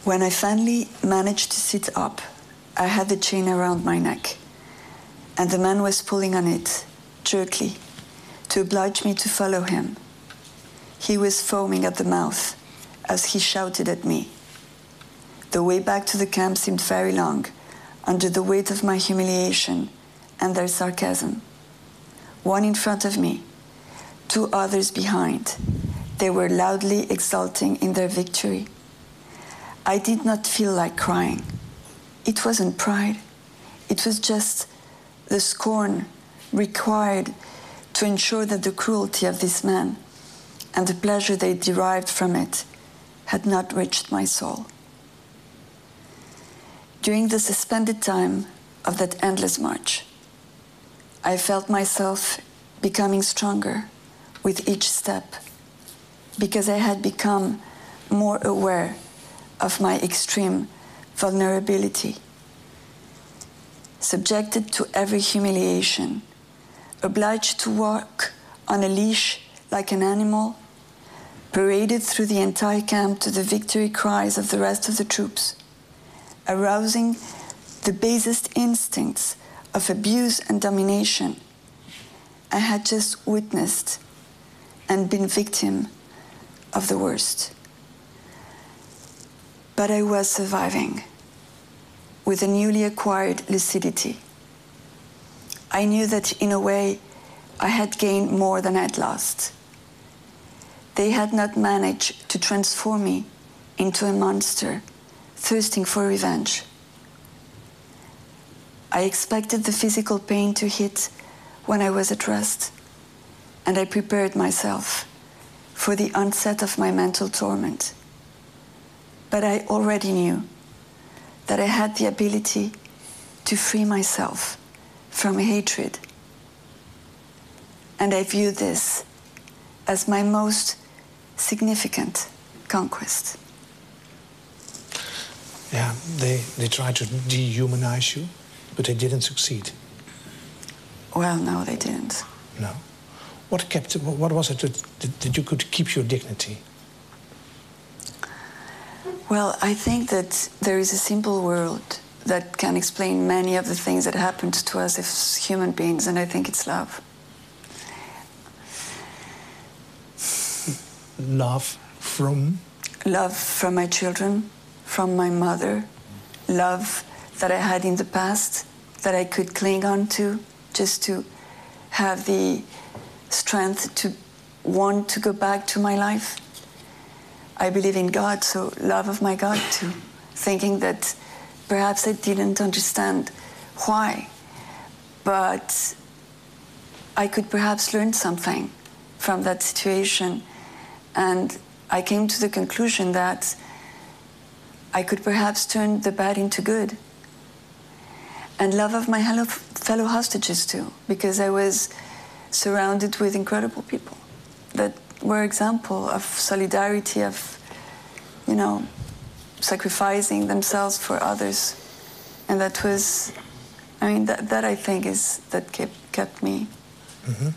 When I finally managed to sit up, I had the chain around my neck, and the man was pulling on it, jerkily, to oblige me to follow him. He was foaming at the mouth as he shouted at me. The way back to the camp seemed very long, under the weight of my humiliation and their sarcasm. One in front of me, two others behind. They were loudly exulting in their victory. I did not feel like crying. It wasn't pride. It was just the scorn required to ensure that the cruelty of this man and the pleasure they derived from it had not reached my soul. During the suspended time of that endless march, I felt myself becoming stronger with each step because I had become more aware of my extreme vulnerability. Subjected to every humiliation, obliged to walk on a leash like an animal, paraded through the entire camp to the victory cries of the rest of the troops, arousing the basest instincts of abuse and domination, I had just witnessed and been victim of the worst. But I was surviving with a newly acquired lucidity. I knew that in a way I had gained more than I'd lost. They had not managed to transform me into a monster thirsting for revenge. I expected the physical pain to hit when I was at rest, and I prepared myself for the onset of my mental torment. But I already knew that I had the ability to free myself from hatred. And I viewed this as my most significant conquest. Yeah, they tried to dehumanize you, but they didn't succeed. Well, no, they didn't. No. What was it that you could keep your dignity? Well, I think that there is a simple word that can explain many of the things that happened to us as human beings, and I think it's love. Love from? Love from my children, from my mother, love that I had in the past that I could cling on to just to have the strength to want to go back to my life. I believe in God, so love of my God too, thinking that perhaps I didn't understand why, but I could perhaps learn something from that situation, and I came to the conclusion that I could perhaps turn the bad into good. And love of my fellow hostages too, because I was surrounded with incredible people that were example of solidarity, of, you know, sacrificing themselves for others. And that was, I mean, that I think is, that kept me. Mm-hmm.